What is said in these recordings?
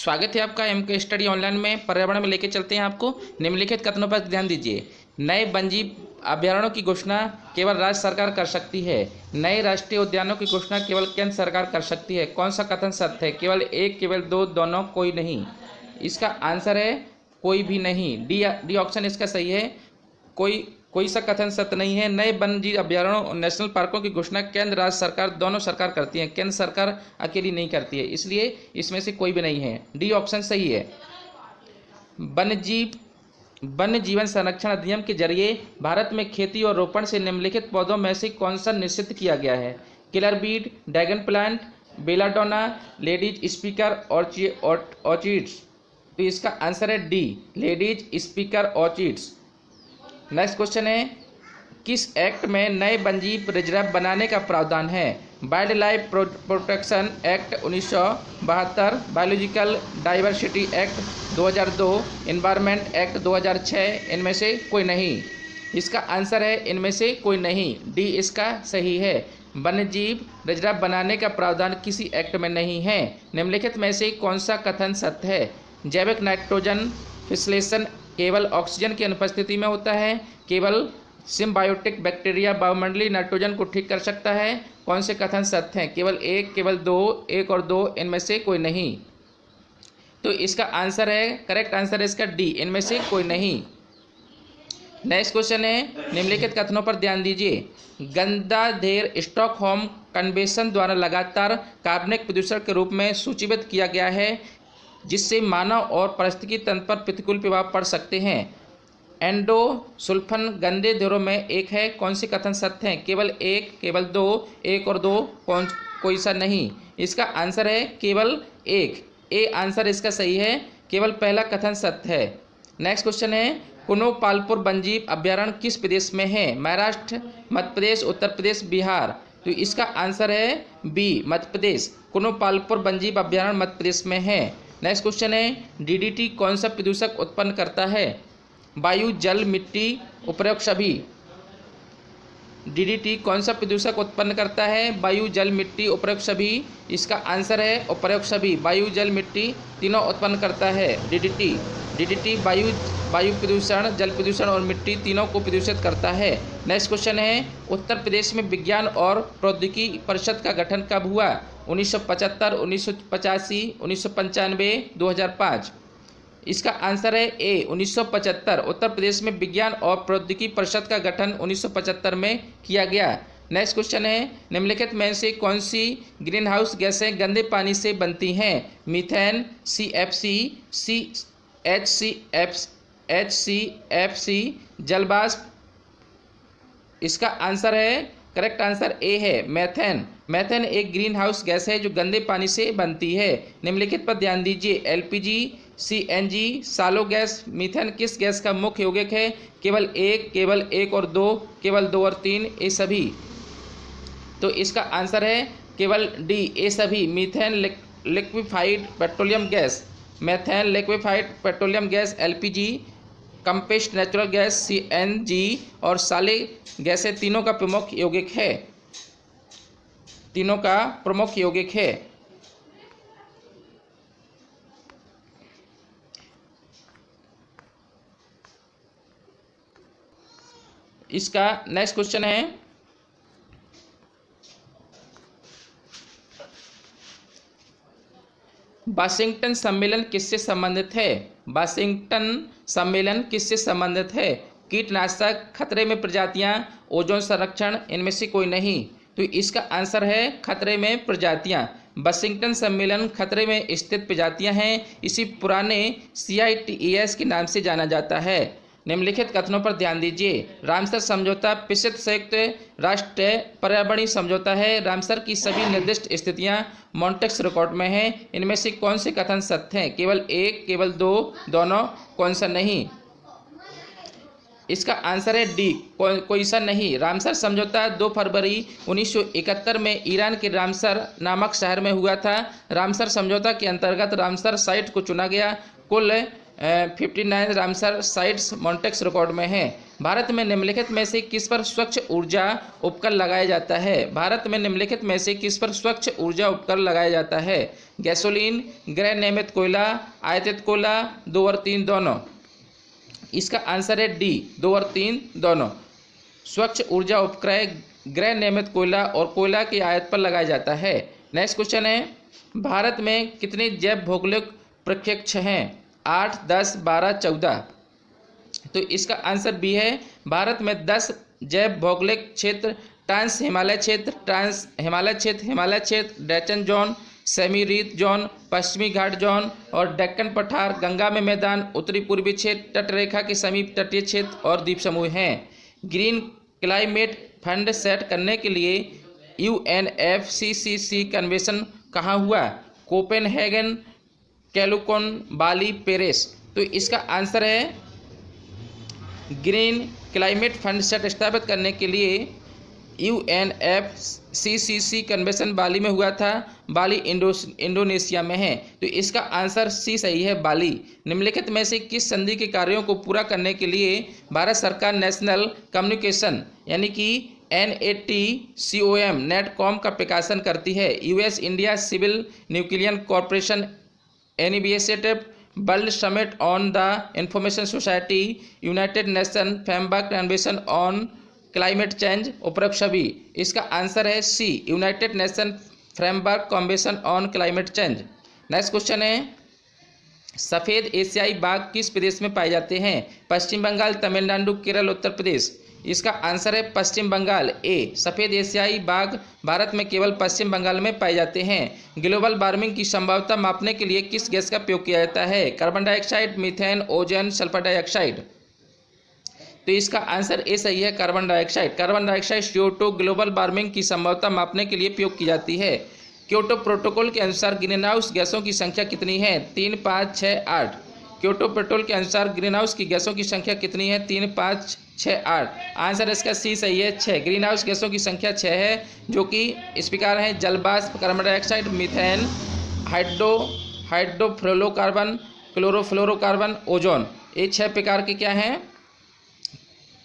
स्वागत है आपका एमके स्टडी ऑनलाइन में। पर्यावरण में लेके चलते हैं आपको। निम्नलिखित कथनों पर ध्यान दीजिए। नए वन्यजीव अभ्यारण्यों की घोषणा केवल राज्य सरकार कर सकती है। नए राष्ट्रीय उद्यानों की घोषणा केवल केंद्र सरकार कर सकती है। कौन सा कथन सत्य है? केवल एक, केवल दो, दोनों, कोई नहीं। इसका आंसर है कोई भी नहीं। डी ऑप्शन इसका सही है। कोई सा कथन सत्य नहीं है। नए वन्यजीव अभ्यारण्यों और नेशनल पार्कों की घोषणा केंद्र राज्य सरकार दोनों सरकार करती है, केंद्र सरकार अकेली नहीं करती है, इसलिए इसमें से कोई भी नहीं है। डी ऑप्शन सही है। वन्य जीवन संरक्षण अधिनियम के जरिए भारत में खेती और रोपण से निम्नलिखित पौधों में से कौन सा निषिद्ध किया गया है? Killer Beed, dragon plant, belladonna, ladies speaker, orchids. तो इसका आंसर है D, ladies speaker orchids. Next question है, किस एक्ट में नए वन्यजीव रिजर्व बनाने का प्रावधान है? Wild life protection act 1972, biological diversity act 2002, environment act 2006। इनमें से कोई नहीं। इसका आंसर है इनमें से कोई नहीं। डी इसका सही है। वन्यजीव रिजर्व बनाने का प्रावधान किसी एक्ट में नहीं है। निम्नलिखित में से कौन सा कथन सत्य है? जैविक नाइट्रोजन फिसलेशन केवल ऑक्सीजन की अनुपस्थिति में होता है। केवल सिम्बायोटिक बैक्टीरिया वायुमंडलीय नाइट्रोजन को ठीक कर सकता है। कौन से कथन सत्य हैं? केवल एक, केवल दो, एक और दो, इनमें से कोई नहीं। तो इसका आंसर है, करेक्ट आंसर है इसका डी, इनमें से कोई नहीं। नेक्स्ट क्वेश्चन है, निम्नलिखित कथनों पर ध्यान दीजिए। गंगाधर स्टॉकहोम कन्वेंशन द्वारा लगातार कार्बनिक प्रदूषण के रूप में सूचीबद्ध किया गया है जिससे मानव और पारिस्थितिकी तंत्र पर प्रतिकूल प्रभाव पड़ सकते हैं। एंडोसल्फान गंदे धुरों में एक है। कौन से कथन सत्य हैं? केवल एक, केवल दो, एक और दो, कोई सा नहीं। इसका आंसर है केवल एक। ए आंसर इसका सही है। केवल पहला कथन सत्य है। नेक्स्ट क्वेश्चन है, कुनोपालपुर वन्यजीव अभ्यारण्य किस प्रदेश में है? महाराष्ट्र, मध्य प्रदेश, उत्तर प्रदेश, बिहार। तो इसका आंसर है बी, मध्य प्रदेश। कुनोपालपुर वन्यजीव अभ्यारण्य मध्य प्रदेश में है। नेक्स्ट क्वेश्चन है, डीडीटी कौन सा प्रदूषक उत्पन्न करता है? वायु, जल, मिट्टी, उपर्युक्त सभी। डीडीटी कौन सा प्रदूषक उत्पन्न करता है? वायु, जल, मिट्टी, उपर्युक्त सभी। इसका आंसर है उपर्युक्त सभी। वायु, जल, मिट्टी तीनों उत्पन्न करता है डीडीटी वायु प्रदूषण, जल प्रदूषण और मिट्टी तीनों को प्रदूषित करता है। नेक्स्ट क्वेश्चन है, उत्तर प्रदेश में विज्ञान और प्रौद्योगिकी परिषद का गठन कब हुआ? 1975, 1985, 1995, 2005। इसका आंसर है ए, 1975। उत्तर प्रदेश में विज्ञान और प्रौद्योगिकी परिषद का गठन 1975 में किया गया। नेक्स्ट क्वेश्चन है, निम्नलिखित में से कौन सी ग्रीन हाउस गैसें गंदे पानी से बनती हैं? मीथेन, CFC, HCFC, जलवाष्प। इसका आंसर है, करेक्ट आंसर ए है, मेथेन। मेथेन एक ग्रीन हाउस गैस है जो गंदे पानी से बनती है। निम्नलिखित पर ध्यान दीजिए। LPG, CNG, सालो गैस, मीथेन किस गैस का मुख्य यौगिक है? केवल एक और दो, केवल दो और तीन, ये सभी। तो इसका आंसर है केवल डी, ए सभी। Methane liquefied petroleum gas, methane liquefied petroleum gas, LPG, compressed natural gas, CNG और साले गैसें तीनों का प्रमुख यौगिक है। तीनों का प्रमुख यौगिक है। इसका नेक्स्ट क्वेश्चन है, वाशिंगटन सम्मेलन किससे संबंधित है? वाशिंगटन सम्मेलन किससे संबंधित है? कीटनाशक, खतरे में प्रजातियां, ओजोन संरक्षण, इनमें से कोई नहीं। तो इसका आंसर है खतरे में प्रजातियां। वाशिंगटन सम्मेलन खतरे में स्थित प्रजातियां हैं। इसी पुराने CITES के नाम से जाना जाता है। निम्नलिखित कथनों पर ध्यान दीजिए। रामसर समझौता प्रसिद्ध संयुक्त राष्ट्र पर्यावरणीय समझौता है। रामसर की सभी निर्दिष्ट स्थितियां मॉन्टेक्स रिकॉर्ड में हैं। इनमें से कौन से कथन सत्य हैं? केवल एक, केवल दो, दोनों, कौन सा नहीं। इसका आंसर है डी, कोई सा नहीं। रामसर समझौता 2 फरवरी 1971 में ईरान के रामसर नामक शहर में हुआ था। रामसर समझौता के अंतर्गत रामसर साइट को चुना गया। कुल 59 रामसर साइट्स मॉन्टेक्स रिकॉर्ड में हैं। भारत में निम्नलिखित में से किस पर स्वच्छ ऊर्जा उपकर लगाया जाता है? भारत में निम्नलिखित में से किस पर स्वच्छ ऊर्जा उपकर लगाया जाता है? गैसोलीन, गृह निर्मित कोयला, आयातित कोयला, 2 और 3 दोनों। इसका आंसर है डी, 2 और 3 दोनों। स्वच्छ ऊर्जा उपक्रय गृह निर्मित कोयला और कोयला की आयात पर लगाया जाता है। नेक्स्ट क्वेश्चन है, भारत में कितने जैव भौगोलिक प्रक्षेत्र हैं? 8, 10, 12, 14। तो इसका आंसर बी है, भारत में 10 जैव भौगोलिक क्षेत्र ट्रांस हिमालय क्षेत्र, हिमालय क्षेत्र, डेचन जोन, सेमी रीत जोन, पश्चिमी घाट जोन और डेक्कन पठार, गंगा में मैदान, उत्तरी पूर्वी क्षेत्र, तटरेखा के समीप तटीय क्षेत्र और द्वीप समूह हैं। ग्रीन क्लाइमेट फंड सेट करने के लिए UNFCCC कन्वेंशन कहाँ हुआ? कोपेनहेगन, कैलकुन, बाली, पेरिस। तो इसका आंसर है ग्रीन क्लाइमेट फंड सेट स्थापित करने के लिए UNFCCC कन्वेंशन बाली में हुआ था। बाली इंडोनेशिया में है। तो इसका आंसर सी सही है, बाली। निम्नलिखित में से किस संधि के कार्यों को पूरा करने के लिए भारत सरकार नेशनल कम्युनिकेशन यानी कि NATCOM नेटकॉम का प्रकाशन करती है? US India civil nuclear corporation initiative, world summit on the information society, united nation framework convention on climate change, उपरोक्त सभी। इसका आंसर है C, united nation framework convention on climate change. Next question है, सफ़ेद एशियाई बाघ किस प्रदेश में पाए जाते हैं? पश्चिम बंगाल, तमिलनाडु, केरल, उत्तर प्रदेश। इसका आंसर है पश्चिम बंगाल, ए। सफ़ेद एशियाई बाघ भारत में केवल पश्चिम बंगाल में पाए जाते हैं। ग्लोबल वार्मिंग की संभाव्यता मापने के लिए किस गैस का प्रयोग किया जाता है? Carbon dioxide, methane, ozone, sulphur dioxide. तो इसका आंसर ए सही है, carbon dioxide. Carbon dioxide CO2 global warming की संभाव्यता मापने के लिए प्रयोग की जाती है। क्योटो प्रोटोकॉल के अनुसार ग्रीन हाउस गैसों की संख्या कितनी है? 3, 5, 6, 8। क्योटो प्रोटोकॉल के अनुसार ग्रीन हाउस की गैसों की संख्या कितनी है? 3, 5, 6, 8। आंसर इसका सी सही है, 6। ग्रीन हाउस गैसों की संख्या 6 है, जो कि इस प्रकार है: जलवाष्प, carbon dioxide, methane, hydrofluorocarbon, chlorofluorocarbon, ozone. ये 6 प्रकार के क्या हैं?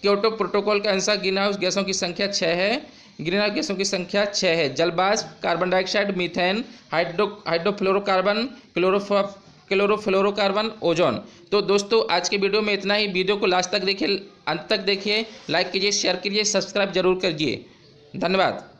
क्योटो प्रोटोकॉल के अनुसार ग्रीन हाउस गैसों की संख्या 6 है। ग्रीन हाउस गैसों की संख्या 6 है: जलवाष्प, carbon dioxide, methane, hydrofluorocarbon, chlorofluorocarbon, ozone. तो दोस्तों आज के वीडियो में इतना ही। वीडियो को लास्ट तक देखिए, अंत तक देखिए, लाइक कीजिए, शेयर कीजिए, सब्सक्राइब जरूर कीजिए। धन्यवाद।